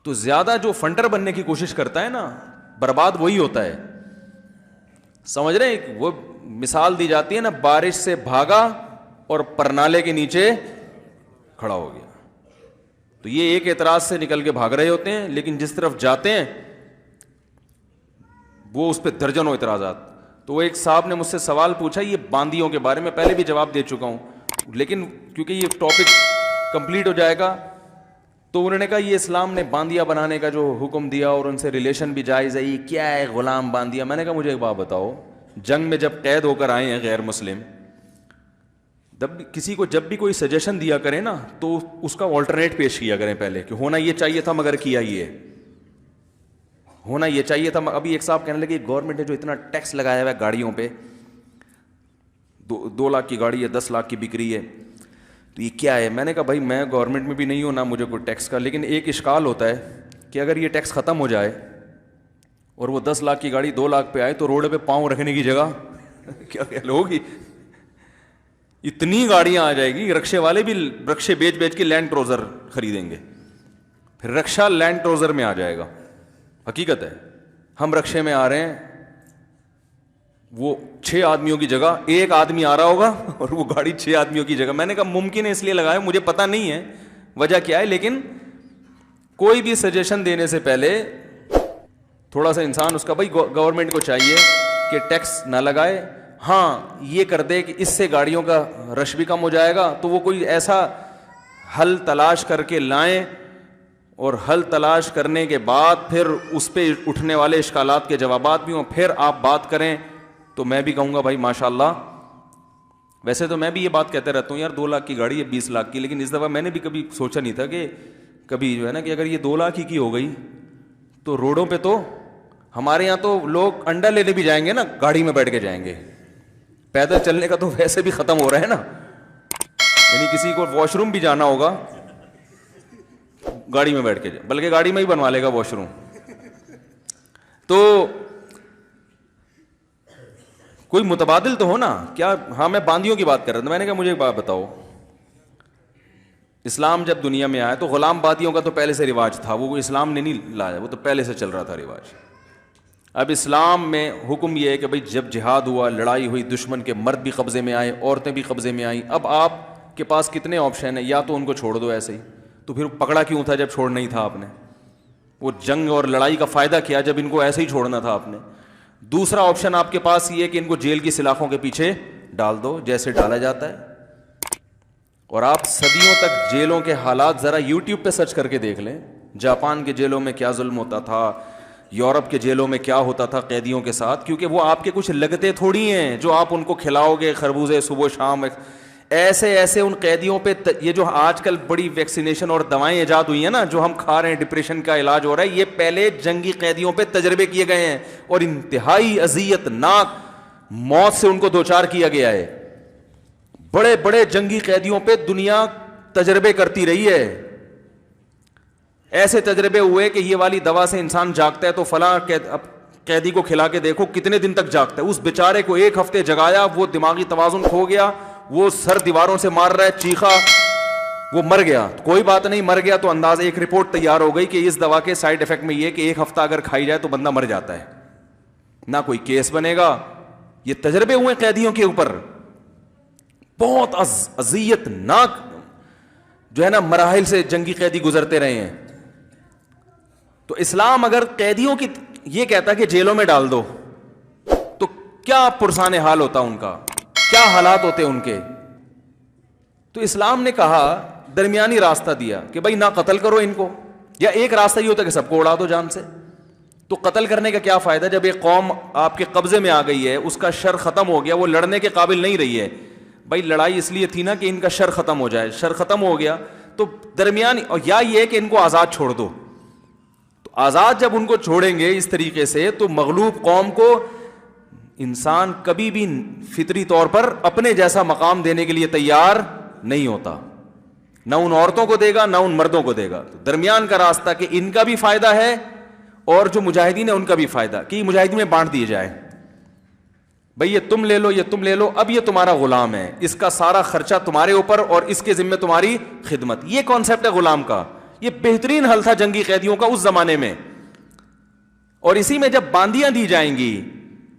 تو زیادہ جو فنڈر بننے کی کوشش کرتا ہے نا برباد وہی ہوتا ہے. سمجھ رہے ہیں؟ وہ مثال دی جاتی ہے نا, بارش سے بھاگا اور پرنالے کے نیچے کھڑا ہو گیا. تو یہ ایک اعتراض سے نکل کے بھاگ رہے ہوتے ہیں, لیکن جس طرف جاتے ہیں وہ اس پہ درجنوں اعتراضات. تو وہ ایک صاحب نے مجھ سے سوال پوچھا یہ باندیوں کے بارے میں, پہلے بھی جواب دے چکا ہوں, لیکن کیونکہ یہ ٹاپک کمپلیٹ ہو جائے گا تو انہوں نے کہا یہ اسلام نے باندیا بنانے کا جو حکم دیا اور ان سے ریلیشن بھی جائز ہے, یہ کیا ہے غلام باندیا؟ میں نے کہا مجھے ایک بات بتاؤ, جنگ میں جب قید ہو کر آئے ہیں غیر مسلم, کسی کو جب بھی کوئی سجیشن دیا کریں نا تو اس کا آلٹرنیٹ پیش کیا کریں پہلے, کہ ہونا یہ چاہیے تھا مگر کیا یہ, ہونا یہ چاہیے تھا. ابھی ایک صاحب کہنے لگے گورنمنٹ نے جو اتنا ٹیکس لگایا ہوا ہے گاڑیوں پہ, 2 لاکھ کی گاڑی ہے 10 لاکھ کی بک رہی ہے, تو یہ کیا ہے؟ میں نے کہا بھائی میں گورنمنٹ میں بھی نہیں ہوں نہ مجھے کوئی ٹیکس کا, لیکن ایک اشکال ہوتا ہے کہ اگر یہ ٹیکس ختم ہو جائے اور وہ 10 لاکھ کی گاڑی 2 لاکھ پہ آئے تو روڈ پہ پاؤں رکھنے کی جگہ کیا ہوگی؟ اتنی گاڑیاں آ جائے گی, رکشے والے بھی رکشے بیچ کے لینڈ کروزر خریدیں گے, پھر رکشہ لینڈ کروزر میں آ جائے گا. حقیقت ہے, ہم رکشے میں آ رہے ہیں, وہ 6 آدمیوں کی جگہ 1 آدمی آ رہا ہوگا اور وہ گاڑی 6 آدمیوں کی جگہ. میں نے کہا ممکن ہے اس لیے لگایا, مجھے پتہ نہیں ہے وجہ کیا ہے, لیکن کوئی بھی سجیشن دینے سے پہلے تھوڑا سا انسان اس کا, بھائی گورنمنٹ کو چاہیے کہ ٹیکس نہ لگائے, ہاں یہ کر دے کہ اس سے گاڑیوں کا رش بھی کم ہو جائے گا, تو وہ کوئی ایسا حل تلاش کر کے لائیں, اور حل تلاش کرنے کے بعد پھر اس پہ اٹھنے والے اشکالات کے جوابات بھی ہوں, پھر آپ بات کریں. تو میں بھی کہوں گا بھائی ماشاءاللہ. ویسے تو میں بھی یہ بات کہتے رہتا ہوں یار 2 لاکھ کی گاڑی ہے 20 لاکھ کی, لیکن اس دفعہ میں نے بھی کبھی سوچا نہیں تھا کہ کبھی جو ہے نا کہ اگر یہ 2 لاکھ کی ہو گئی تو روڈوں پہ تو ہمارے یہاں تو لوگ انڈا لینے بھی جائیں گے نا, گاڑی میں بیٹھ کے جائیں گے. پیدل چلنے کا تو ویسے بھی ختم ہو رہا ہے نا, یعنی کسی کو واش روم بھی جانا ہوگا گاڑی میں بیٹھ کے جائے, بلکہ گاڑی میں ہی بنوا لے گا واش روم. تو کوئی متبادل تو ہو نا کیا. ہاں میں باندیوں کی بات کر رہا تھا. میں نے کہا مجھے ایک بات بتاؤ, اسلام جب دنیا میں آیا تو غلام بادیوں کا تو پہلے سے رواج تھا, وہ اسلام نے نہیں لایا, وہ تو پہلے سے چل رہا تھا رواج. اب اسلام میں حکم یہ ہے کہ بھئی جب جہاد ہوا, لڑائی ہوئی, دشمن کے مرد بھی قبضے میں آئے, عورتیں بھی قبضے میں آئیں, اب آپ کے پاس کتنے آپشن ہیں, یا تو ان کو چھوڑ دو ایسے ہی, تو پھر پکڑا کیوں تھا جب چھوڑنا ہی تھا آپ نے, وہ جنگ اور لڑائی کا فائدہ کیا جب ان کو ایسے ہی چھوڑنا تھا آپ نے. دوسرا آپشن آپ کے پاس یہ ہے کہ ان کو جیل کی سلاخوں کے پیچھے ڈال دو جیسے ڈالا جاتا ہے. اور آپ صدیوں تک جیلوں کے حالات ذرا یوٹیوب پہ سرچ کر کے دیکھ لیں, جاپان کے جیلوں میں کیا ظلم ہوتا تھا, یورپ کے جیلوں میں کیا ہوتا تھا قیدیوں کے ساتھ, کیونکہ وہ آپ کے کچھ لگتے تھوڑی ہیں جو آپ ان کو کھلاؤ گے خربوزے صبح شام. ایسے ان قیدیوں پہ یہ جو آج کل بڑی ویکسینیشن اور دوائیں ایجاد ہوئی ہیں نا, جو ہم کھا رہے ہیں, ڈپریشن کا علاج ہو رہا ہے, یہ پہلے جنگی قیدیوں پہ تجربے کیے گئے ہیں اور انتہائی اذیت ناک موت سے ان کو دوچار کیا گیا ہے. بڑے بڑے جنگی قیدیوں پہ دنیا تجربے کرتی رہی ہے. ایسے تجربے ہوئے کہ یہ والی دوا سے انسان جاگتا ہے تو فلاں قیدی کو کھلا کے دیکھو کتنے دن تک جاگتا ہے. اس بیچارے کو 1 ہفتے جگایا, وہ دماغی توازن کھو گیا, وہ سر دیواروں سے مار رہا ہے, چیخا, وہ مر گیا. کوئی بات نہیں, مر گیا تو انداز ایک رپورٹ تیار ہو گئی کہ اس دوا کے سائیڈ افیکٹ میں یہ کہ 1 ہفتہ اگر کھائی جائے تو بندہ مر جاتا ہے, نہ کوئی کیس بنے گا. یہ تجربے ہوئے قیدیوں کے اوپر, بہت اذیت ناک جو ہے نا مراحل سے جنگی قیدی گزرتے رہے ہیں. تو اسلام اگر قیدیوں کی یہ کہتا کہ جیلوں میں ڈال دو تو کیا پرسان حال ہوتا ان کا, کیا حالات ہوتے ان کے. تو اسلام نے کہا درمیانی راستہ دیا کہ بھائی نہ قتل کرو ان کو, یا ایک راستہ یہ ہوتا کہ سب کو اڑا دو جان سے. تو قتل کرنے کا کیا فائدہ جب ایک قوم آپ کے قبضے میں آ گئی ہے, اس کا شر ختم ہو گیا, وہ لڑنے کے قابل نہیں رہی ہے. بھائی لڑائی اس لیے تھی نا کہ ان کا شر ختم ہو جائے, شر ختم ہو گیا تو درمیانی, اور یا یہ کہ ان کو آزاد چھوڑ دو. تو آزاد جب ان کو چھوڑیں گے اس طریقے سے تو مغلوب قوم کو انسان کبھی بھی فطری طور پر اپنے جیسا مقام دینے کے لیے تیار نہیں ہوتا, نہ ان عورتوں کو دے گا نہ ان مردوں کو دے گا. تو درمیان کا راستہ کہ ان کا بھی فائدہ ہے اور جو مجاہدین ہیں ان کا بھی فائدہ, کہ مجاہدین میں بانٹ دیے جائے. بھئی یہ تم لے لو, یہ تم لے لو, اب یہ تمہارا غلام ہے, اس کا سارا خرچہ تمہارے اوپر اور اس کے ذمہ تمہاری خدمت. یہ کانسیپٹ ہے غلام کا. یہ بہترین حل تھا جنگی قیدیوں کا اس زمانے میں. اور اسی میں جب باندیاں دی جائیں گی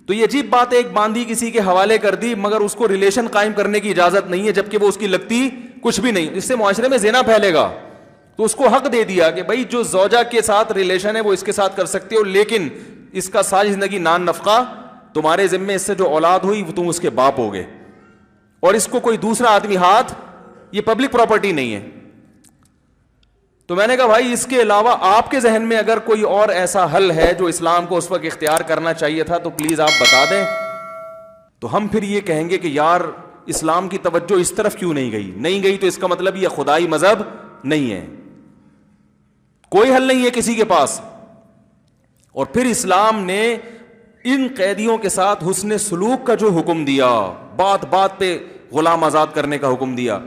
تو یہ عجیب بات ہے, ایک باندی کسی کے حوالے کر دی مگر اس کو ریلیشن قائم کرنے کی اجازت نہیں ہے, جبکہ وہ اس کی لگتی کچھ بھی نہیں. اس سے معاشرے میں زنا پھیلے گا. تو اس کو حق دے دیا کہ بھائی جو زوجہ کے ساتھ ریلیشن ہے وہ اس کے ساتھ کر سکتے ہو, لیکن اس کا ساری زندگی نان نفقہ تمہارے ذمے, اس سے جو اولاد ہوئی وہ تم اس کے باپ ہوگے, اور اس کو کوئی دوسرا آدمی ہاتھ, یہ پبلک پراپرٹی نہیں ہے. تو میں نے کہا بھائی اس کے علاوہ آپ کے ذہن میں اگر کوئی اور ایسا حل ہے جو اسلام کو اس وقت اختیار کرنا چاہیے تھا تو پلیز آپ بتا دیں. تو ہم پھر یہ کہیں گے کہ یار اسلام کی توجہ اس طرف کیوں نہیں گئی تو اس کا مطلب یہ خدائی مذہب نہیں ہے, کوئی حل نہیں ہے کسی کے پاس. اور پھر اسلام نے ان قیدیوں کے ساتھ حسن سلوک کا جو حکم دیا, بات بات پہ غلام آزاد کرنے کا حکم دیا,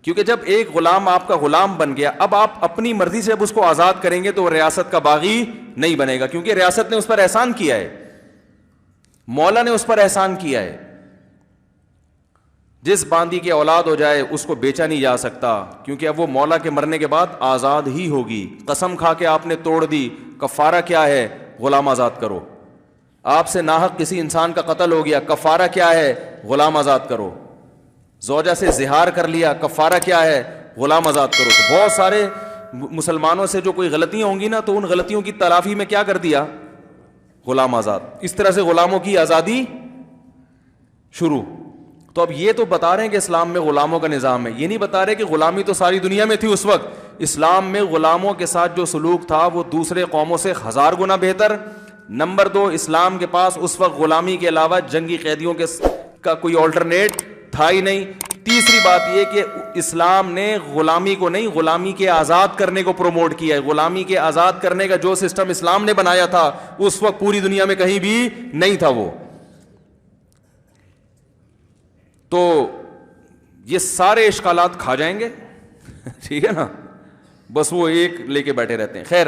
کیونکہ جب ایک غلام آپ کا غلام بن گیا, اب آپ اپنی مرضی سے اب اس کو آزاد کریں گے تو وہ ریاست کا باغی نہیں بنے گا, کیونکہ ریاست نے اس پر احسان کیا ہے, مولا نے اس پر احسان کیا ہے. جس باندی کی اولاد ہو جائے اس کو بیچا نہیں جا سکتا, کیونکہ اب وہ مولا کے مرنے کے بعد آزاد ہی ہوگی. قسم کھا کے آپ نے توڑ دی, کفارہ کیا ہے, غلام آزاد کرو. آپ سے ناحق کسی انسان کا قتل ہو گیا, کفارہ کیا ہے, غلام آزاد کرو. زوجہ سے زہار کر لیا, کفارہ کیا ہے, غلام آزاد کرو. تو بہت سارے مسلمانوں سے جو کوئی غلطیاں ہوں گی نا, تو ان غلطیوں کی تلافی میں کیا کر دیا, غلام آزاد. اس طرح سے غلاموں کی آزادی شروع. تو اب یہ تو بتا رہے ہیں کہ اسلام میں غلاموں کا نظام ہے, یہ نہیں بتا رہے کہ غلامی تو ساری دنیا میں تھی اس وقت. اسلام میں غلاموں کے ساتھ جو سلوک تھا وہ دوسرے قوموں سے 1000 گنا بہتر. نمبر 2, اسلام کے پاس اس وقت غلامی کے علاوہ جنگی قیدیوں کا کوئی آلٹرنیٹ تھا ہی نہیں. تیسری بات یہ کہ اسلام نے غلامی کو نہیں, غلامی کے آزاد کرنے کو پروموٹ کیا ہے. غلامی کے آزاد کرنے کا جو سسٹم اسلام نے بنایا تھا اس وقت پوری دنیا میں کہیں بھی نہیں تھا وہ. تو یہ سارے اشکالات کھا جائیں گے ٹھیک ہے نا, بس وہ ایک لے کے بیٹھے رہتے ہیں. خیر